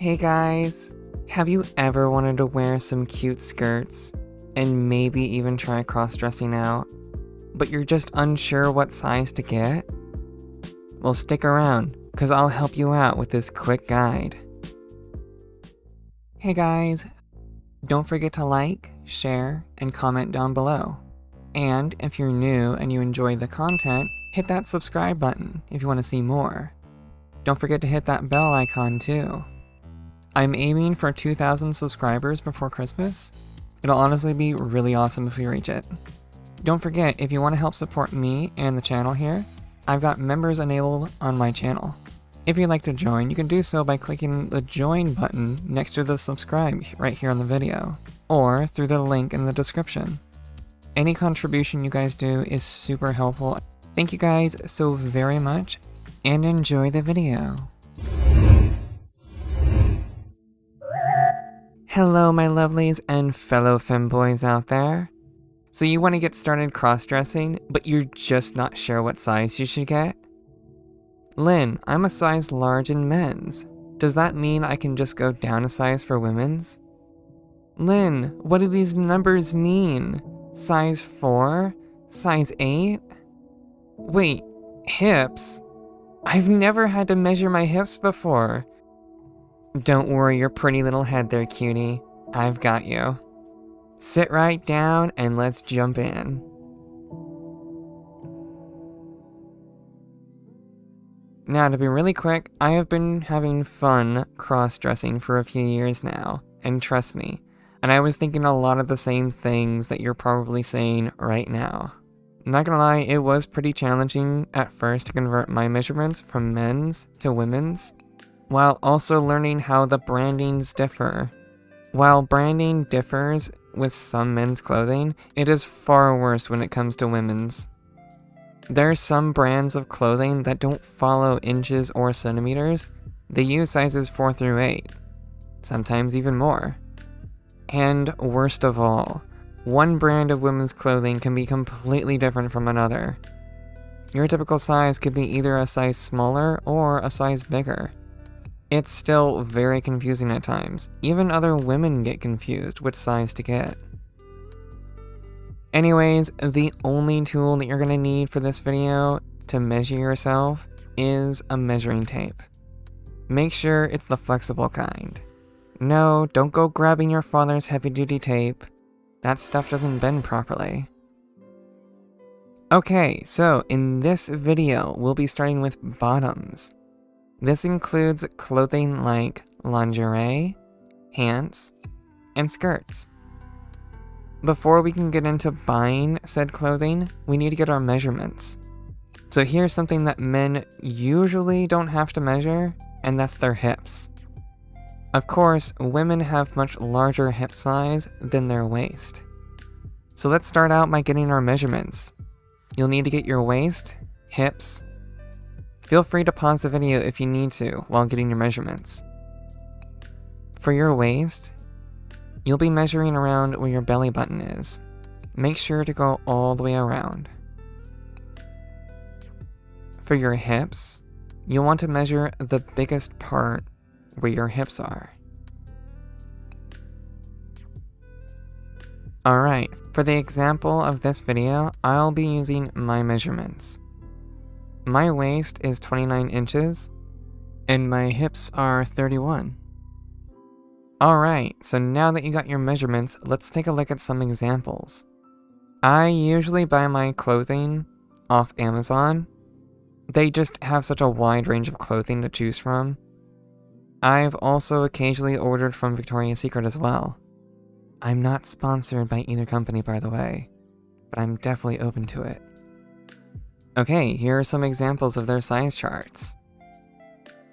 Hey guys, have you ever wanted to wear some cute skirts and maybe even try cross-dressing out, but you're just unsure what size to get? Well, stick around, cause I'll help you out with this quick guide. Hey guys, don't forget to like, share, and comment down below. And if you're new and you enjoy the content, hit that subscribe button if you want to see more. Don't forget to hit that bell icon too. I'm aiming for 2,000 subscribers before Christmas. It'll honestly be really awesome if we reach it. Don't forget, if you want to help support me and the channel here, I've got members enabled on my channel. If you'd like to join, you can do so by clicking the join button next to the subscribe right here on the video, or through the link in the description. Any contribution you guys do is super helpful. Thank you guys so very much, and enjoy the video. Hello my lovelies and fellow femboys out there. So you want to get started cross-dressing, but you're just not sure what size you should get? Lynn, I'm a size large in men's. Does that mean I can just go down a size for women's? Lynn, what do these numbers mean? Size 4? Size 8? Wait, hips? I've never had to measure my hips before. Don't worry your pretty little head there, cutie. I've got you. Sit right down and let's jump in. Now, to be really quick, I have been having fun cross-dressing for a few years now, and trust me, and I was thinking a lot of the same things that you're probably saying right now. I'm not gonna lie, it was pretty challenging at first to convert my measurements from men's to women's, while also learning how the brandings differ. While branding differs with some men's clothing, it is far worse when it comes to women's. There are some brands of clothing that don't follow inches or centimeters. They use sizes 4 through 8, sometimes even more. And worst of all, one brand of women's clothing can be completely different from another. Your typical size could be either a size smaller or a size bigger. It's still very confusing at times. Even other women get confused which size to get. Anyways, the only tool that you're going to need for this video to measure yourself is a measuring tape. Make sure it's the flexible kind. No, don't go grabbing your father's heavy-duty tape. That stuff doesn't bend properly. Okay, so in this video, we'll be starting with bottoms. This includes clothing like lingerie, pants, and skirts. Before we can get into buying said clothing, we need to get our measurements. So here's something that men usually don't have to measure, and that's their hips. Of course, women have much larger hip size than their waist. So let's start out by getting our measurements. You'll need to get your waist, hips. Feel free to pause the video if you need to while getting your measurements. For your waist, you'll be measuring around where your belly button is. Make sure to go all the way around. For your hips, you'll want to measure the biggest part where your hips are. Alright, for the example of this video, I'll be using my measurements. My waist is 29 inches, and my hips are 31. Alright, so now that you got your measurements, let's take a look at some examples. I usually buy my clothing off Amazon. They just have such a wide range of clothing to choose from. I've also occasionally ordered from Victoria's Secret as well. I'm not sponsored by either company, by the way, but I'm definitely open to it. Okay, here are some examples of their size charts.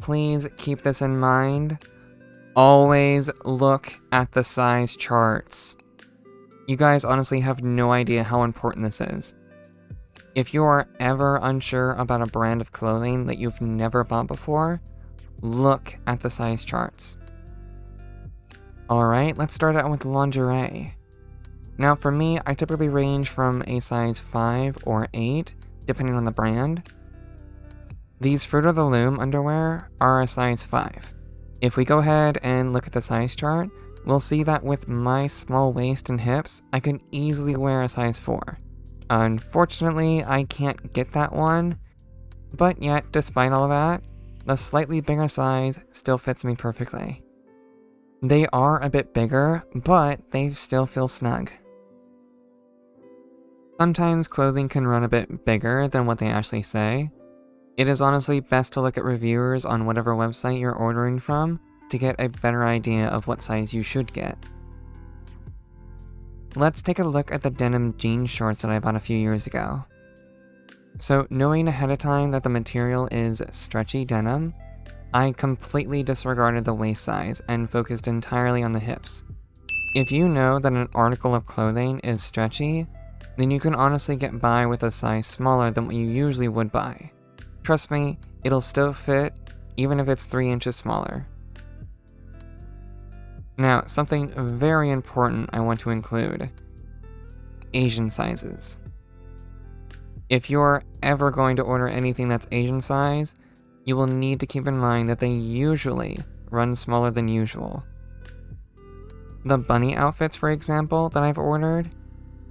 Please keep this in mind. Always look at the size charts. You guys honestly have no idea how important this is. If you are ever unsure about a brand of clothing that you've never bought before, look at the size charts. Alright, let's start out with lingerie. Now for me, I typically range from a size 5 or 8, depending on the brand. These Fruit of the Loom underwear are a size 5. If we go ahead and look at the size chart, we'll see that with my small waist and hips, I could easily wear a size 4. Unfortunately, I can't get that one, but yet, despite all of that, the slightly bigger size still fits me perfectly. They are a bit bigger, but they still feel snug. Sometimes clothing can run a bit bigger than what they actually say. It is honestly best to look at reviewers on whatever website you're ordering from to get a better idea of what size you should get. Let's take a look at the denim jean shorts that I bought a few years ago. So, knowing ahead of time that the material is stretchy denim, I completely disregarded the waist size and focused entirely on the hips. If you know that an article of clothing is stretchy, then you can honestly get by with a size smaller than what you usually would buy. Trust me, it'll still fit even if it's 3 inches smaller. Now, something very important I want to include: Asian sizes. If you're ever going to order anything that's Asian size, you will need to keep in mind that they usually run smaller than usual. The bunny outfits, for example, that I've ordered,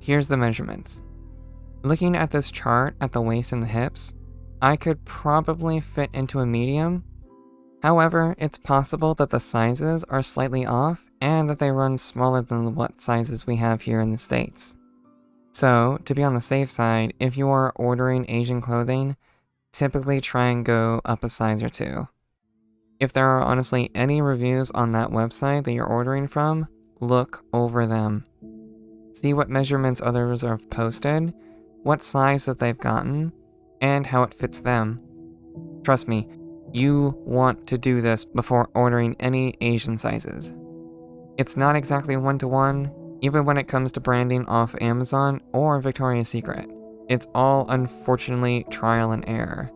here's the measurements. Looking at this chart at the waist and the hips, I could probably fit into a medium. However, it's possible that the sizes are slightly off and that they run smaller than what sizes we have here in the States. So, to be on the safe side, if you are ordering Asian clothing, typically try and go up a size or 2. If there are honestly any reviews on that website that you're ordering from, look over them. See what measurements others have posted, what size that they've gotten, and how it fits them. Trust me, you want to do this before ordering any Asian sizes. It's not exactly one-to-one, even when it comes to branding off Amazon or Victoria's Secret. It's all unfortunately trial and error.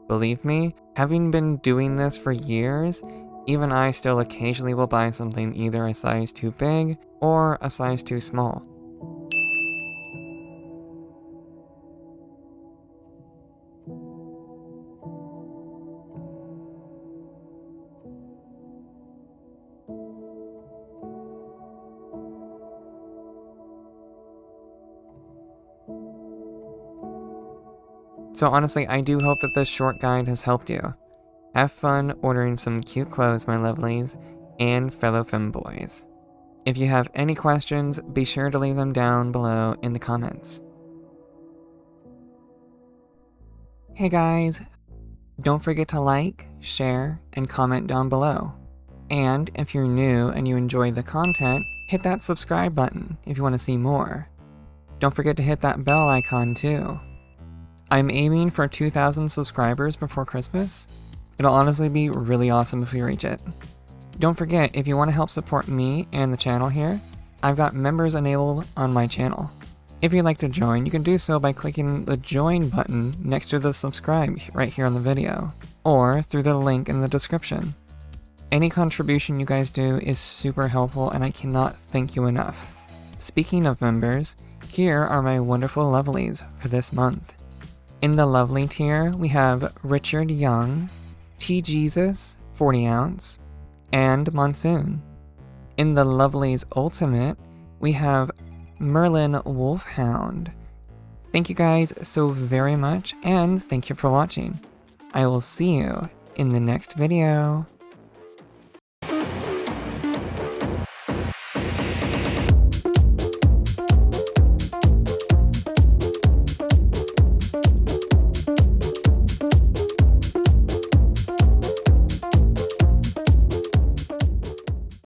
Believe me, having been doing this for years, even I still occasionally will buy something either a size too big or a size too small. So honestly, I do hope that this short guide has helped you. Have fun ordering some cute clothes, my lovelies, and fellow femboys. If you have any questions, be sure to leave them down below in the comments. Hey guys, don't forget to like, share, and comment down below. And if you're new and you enjoy the content, hit that subscribe button if you want to see more. Don't forget to hit that bell icon too. I'm aiming for 2,000 subscribers before Christmas. It'll honestly be really awesome if we reach it. Don't forget, if you want to help support me and the channel here, I've got members enabled on my channel. If you'd like to join, you can do so by clicking the join button next to the subscribe right here on the video, or through the link in the description. Any contribution you guys do is super helpful and I cannot thank you enough. Speaking of members, here are my wonderful lovelies for this month. In the lovely tier, we have Richard Young, T Jesus, 40 ounce, and Monsoon. In the lovelies ultimate, we have Merlin Wolfhound. Thank you guys so very much, and thank you for watching. I will see you in the next video.